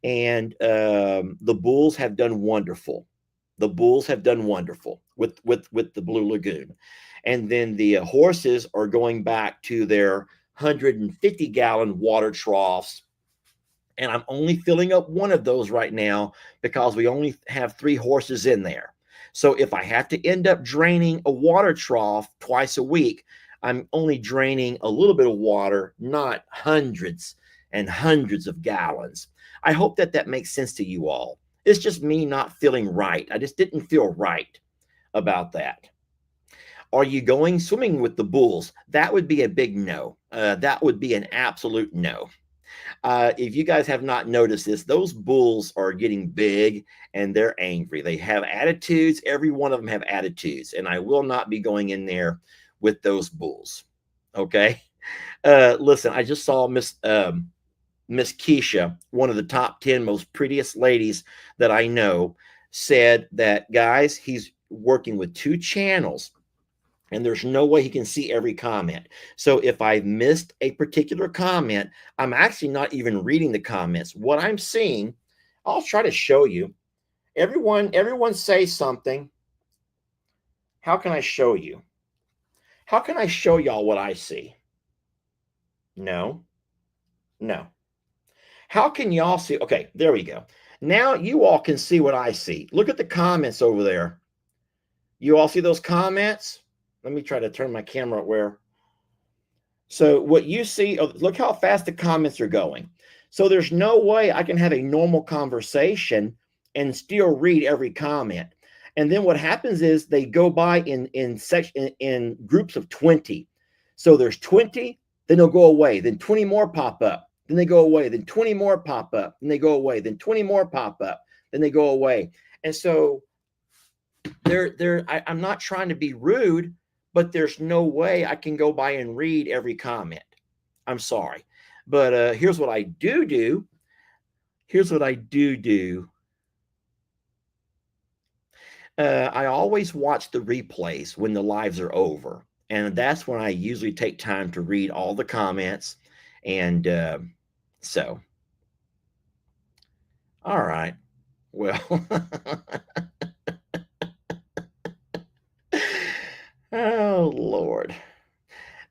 And the bulls have done wonderful. The bulls have done wonderful with the Blue Lagoon. And then the horses are going back to their 150-gallon water troughs. And I'm only filling up one of those right now because we only have 3 horses in there. So if I have to end up draining a water trough twice a week, I'm only draining a little bit of water, not hundreds and hundreds of gallons. I hope that makes sense to you all. It's just me not feeling right. I just didn't feel right about that. Are you going swimming with the bulls? That would be a big no. That would be an absolute no. If you guys have not noticed this, those bulls are getting big and they're angry. They have attitudes. Every one of them have attitudes. And I will not be going in there with those bulls. Okay. Listen, I just saw Miss Keisha, one of the top 10 most prettiest ladies that I know, said that, guys, he's working with 2 channels. And there's no way he can see every comment. So if I missed a particular comment, I'm actually not even reading the comments. What I'm seeing, I'll try to show you. Everyone say something. How can I show you? How can I show y'all what I see? No. How can y'all see? Okay, there we go. Now you all can see what I see. Look at the comments over there. You all see those comments? Let me try to turn my camera where. So what you see, look how fast the comments are going. So there's no way I can have a normal conversation and still read every comment. And then what happens is they go by in groups of 20. So there's 20, then they'll go away. Then 20 more pop up. Then they go away. Then 20 more pop up. Then they go away. Then 20 more pop up. Then they go away. And so I'm not trying to be rude, but there's no way I can go by and read every comment. I'm sorry. But here's what I do. Here's what I do. I always watch the replays when the lives are over. And that's when I usually take time to read all the comments. And so, all right. Well, oh, Lord.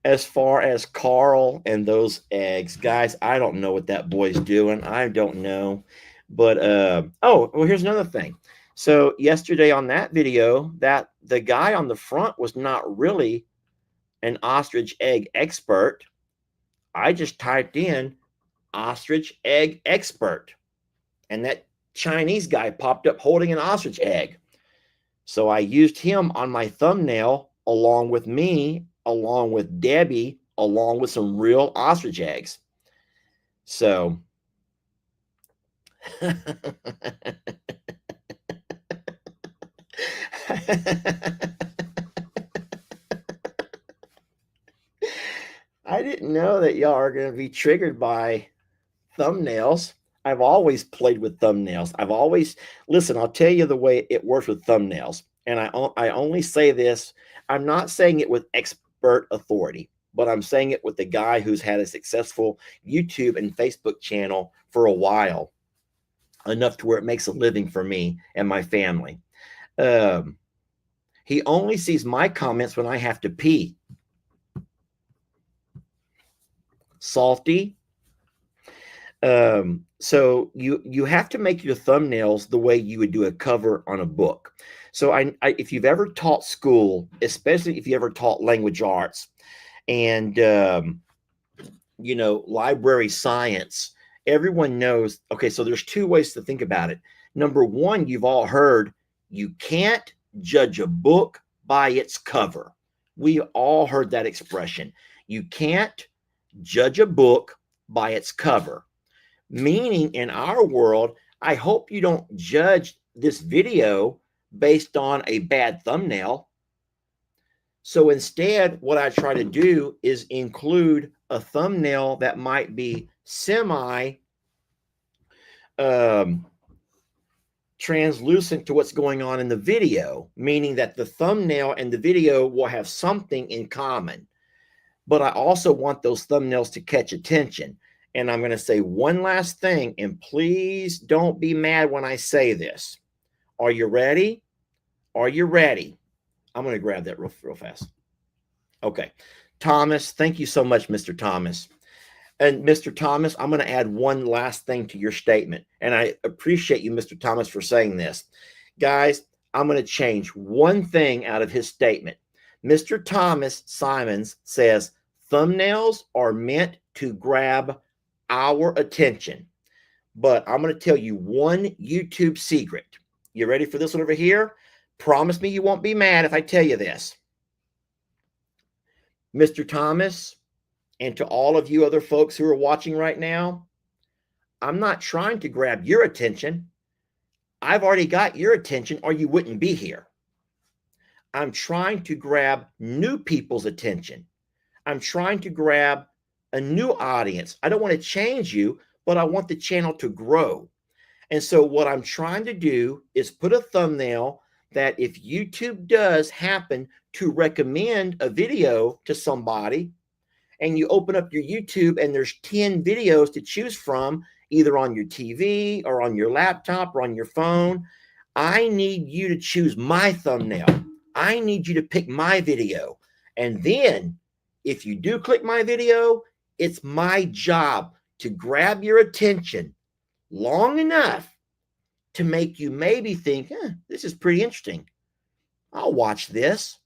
As far as Carl and those eggs, guys, I don't know what that boy's doing. I don't know. But, oh, well, here's another thing. So yesterday on that video, that the guy on the front was not really an ostrich egg expert. I just typed in ostrich egg expert. And that Chinese guy popped up holding an ostrich egg. So I used him on my thumbnail along with me, along with Debbie, along with some real ostrich eggs. So I didn't know that y'all are going to be triggered by thumbnails. I've always played with thumbnails. Listen, I'll tell you the way it works with thumbnails. And I only say this, I'm not saying it with expert authority, but I'm saying it with the guy who's had a successful YouTube and Facebook channel for a while, enough to where it makes a living for me and my family. He only sees my comments when I have to pee. Salty. So you have to make your thumbnails the way you would do a cover on a book. So if you've ever taught school, especially if you ever taught language arts and, library science, everyone knows, okay, so there's two ways to think about it. Number one, you've all heard, you can't judge a book by its cover. We all heard that expression. You can't judge a book by its cover. Meaning in our world, I hope you don't judge this video based on a bad thumbnail. So instead, what I try to do is include a thumbnail that might be translucent to what's going on in the video, meaning that the thumbnail and the video will have something in common. But I also want those thumbnails to catch attention. And I'm going to say one last thing, and please don't be mad when I say this. Are you ready? Are you ready? I'm going to grab that real fast. Okay. Thomas, thank you so much, Mr. Thomas. And Mr. Thomas, I'm going to add one last thing to your statement. And I appreciate you, Mr. Thomas, for saying this. Guys, I'm going to change one thing out of his statement. Mr. Thomas Simons says, thumbnails are meant to grab our attention. But I'm going to tell you one YouTube secret. You ready for this one over here? Promise me you won't be mad if I tell you this. Mr. Thomas, and to all of you other folks who are watching right now, I'm not trying to grab your attention. I've already got your attention or you wouldn't be here. I'm trying to grab new people's attention. I'm trying to grab a new audience. I don't want to change you, but I want the channel to grow. And so what I'm trying to do is put a thumbnail that if YouTube does happen to recommend a video to somebody, and you open up your YouTube and there's 10 videos to choose from, either on your TV or on your laptop or on your phone, I need you to choose my thumbnail. I need you to pick my video. And then if you do click my video, it's my job to grab your attention long enough to make you maybe think, this is pretty interesting. I'll watch this.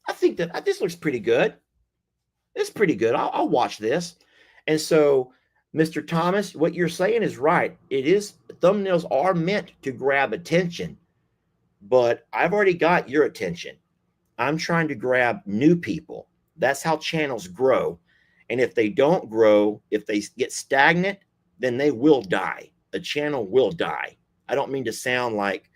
I think that this looks pretty good. It's pretty good. I'll watch this. And so, Mr. Thomas, what you're saying is right. Thumbnails are meant to grab attention, but I've already got your attention. I'm trying to grab new people. That's how channels grow. And if they don't grow, if they get stagnant, then they will die. A channel will die. I don't mean to sound like,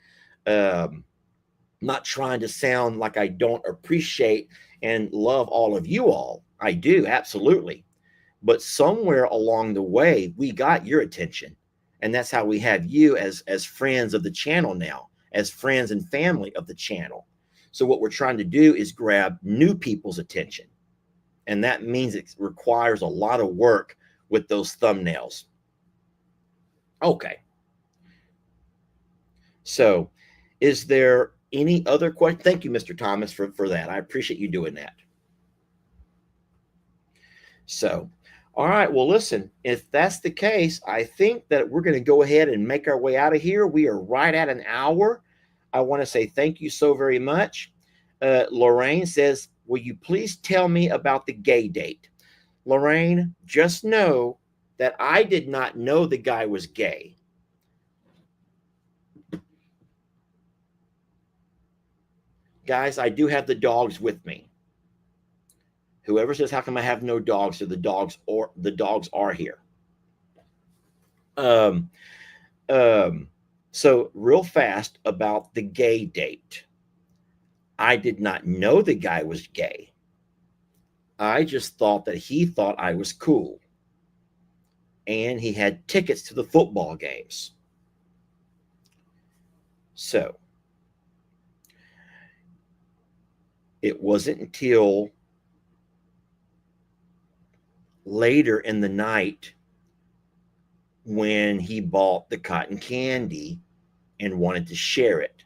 not trying to sound like I don't appreciate and love all of you all. I do, absolutely. But somewhere along the way, we got your attention. And that's how we have you as friends of the channel now, as friends and family of the channel. So what we're trying to do is grab new people's attention. And that means it requires a lot of work with those thumbnails. Okay. So is there any other question? Thank you, Mr. Thomas, for that. I appreciate you doing that. So, all right. Well, listen, if that's the case, I think that we're going to go ahead and make our way out of here. We are right at an hour. I want to say thank you so very much. Lorraine says, will you please tell me about the gay date? Lorraine, just know that I did not know the guy was gay. Guys, I do have the dogs with me. Whoever says, how come I have no dogs? So the dogs are here. So real fast about the gay date. I did not know the guy was gay. I just thought that he thought I was cool. And he had tickets to the football games. So it wasn't until later in the night when he bought the cotton candy and wanted to share it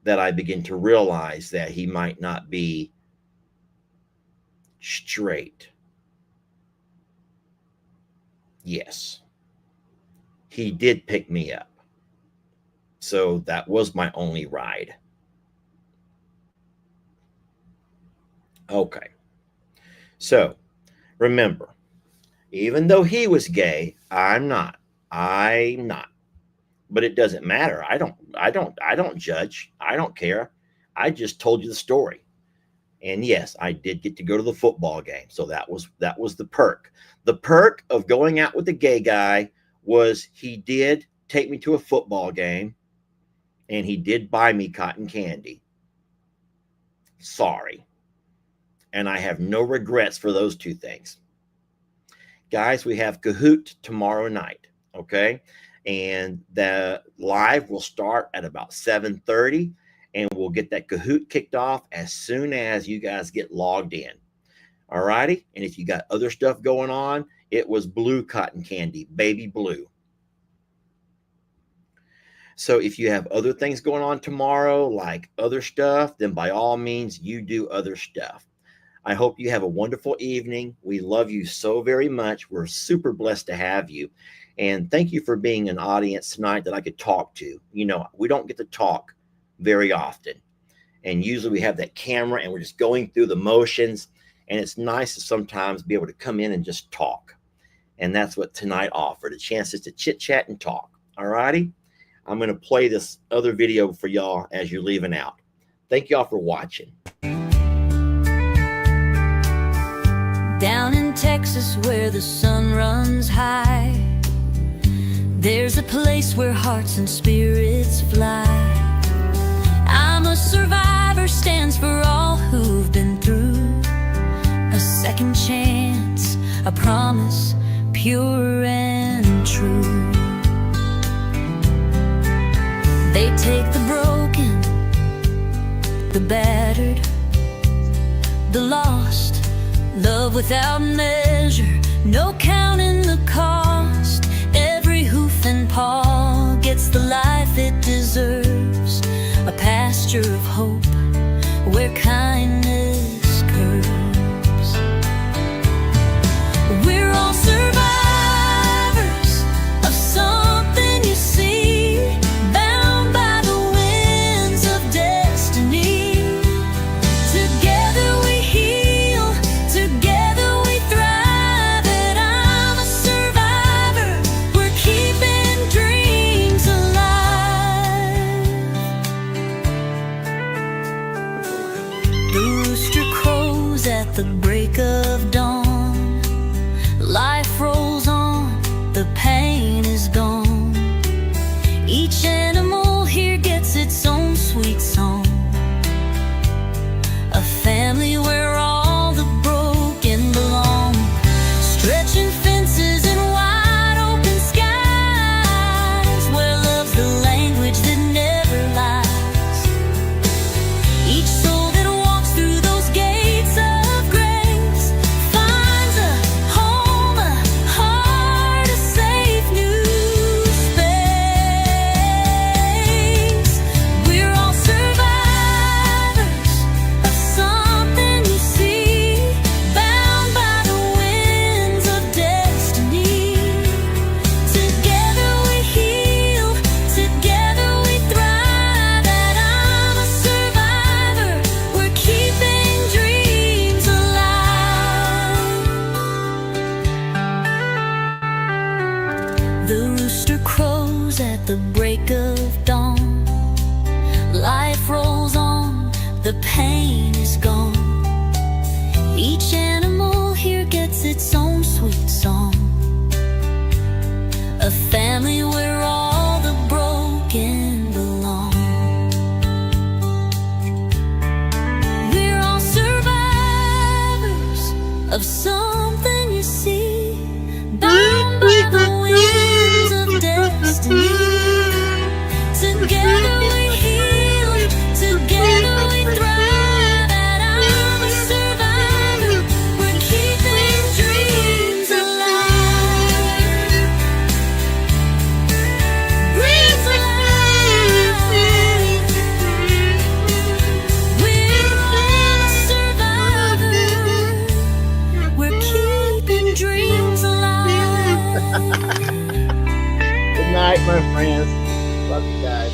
that I began to realize that he might not be straight. Yes, he did pick me up. So that was my only ride. Okay. So remember, even though he was gay, I'm not. But it doesn't matter. I don't judge. I don't care. I just told you the story. And yes, I did get to go to the football game. So that was the perk. The perk of going out with the gay guy was he did take me to a football game and he did buy me cotton candy. Sorry. And I have no regrets for those two things. Guys, we have Kahoot tomorrow night, okay? And the live will start at about 7:30, and we'll get that Kahoot kicked off as soon as you guys get logged in. All righty? And if you got other stuff going on, it was blue cotton candy, baby blue. So if you have other things going on tomorrow, like other stuff, then by all means, you do other stuff. I hope you have a wonderful evening. We love you so very much. We're super blessed to have you. And thank you for being an audience tonight that I could talk to. You know, we don't get to talk very often. And usually we have that camera and we're just going through the motions. And it's nice to sometimes be able to come in and just talk. And that's what tonight offered, a chance to chit chat and talk. All righty? I'm going to play this other video for y'all as you're leaving out. Thank y'all for watching. Down in Texas where the sun runs high, there's a place where hearts and spirits fly. I'm a survivor stands for all who've been through. A second chance, a promise, pure and true. They take the broken, the battered, the lost, love without measure, no counting the cost. Every hoof and paw gets the life it deserves, a pasture of hope where kindness curves. We're all survivors of something you see, bound by the winds of destiny. Together we heal, together we thrive, and I'm a survivor. We're keeping dreams alive. The rooster crows at the break of dawn. Life rolls on, the pain is gone. Each animal here gets its own sweet song. A family where all the broken belong. Stretching fences and wide open skies, where love's the language that never lies. Each soul that walks through those gates of grace finds a home, a heart, a safe new space. We're all survivors of something you see, bound by the winds of destiny. Together we heal, together we thrive, and I'm a survivor. We're keeping dreams alive. The rooster crows at the break of dawn. Life rolls on, the pain is gone. Each animal here gets its own sweet song. A family where all the broken belong. We're all survivors something you see, bound by the winds of destiny. Together we heal, together we thrive. And I'm a survivor, we're keeping dreams alive. Dreams alive. We're all survivors, we're keeping dreams alive. Good night, my friends. Love you guys.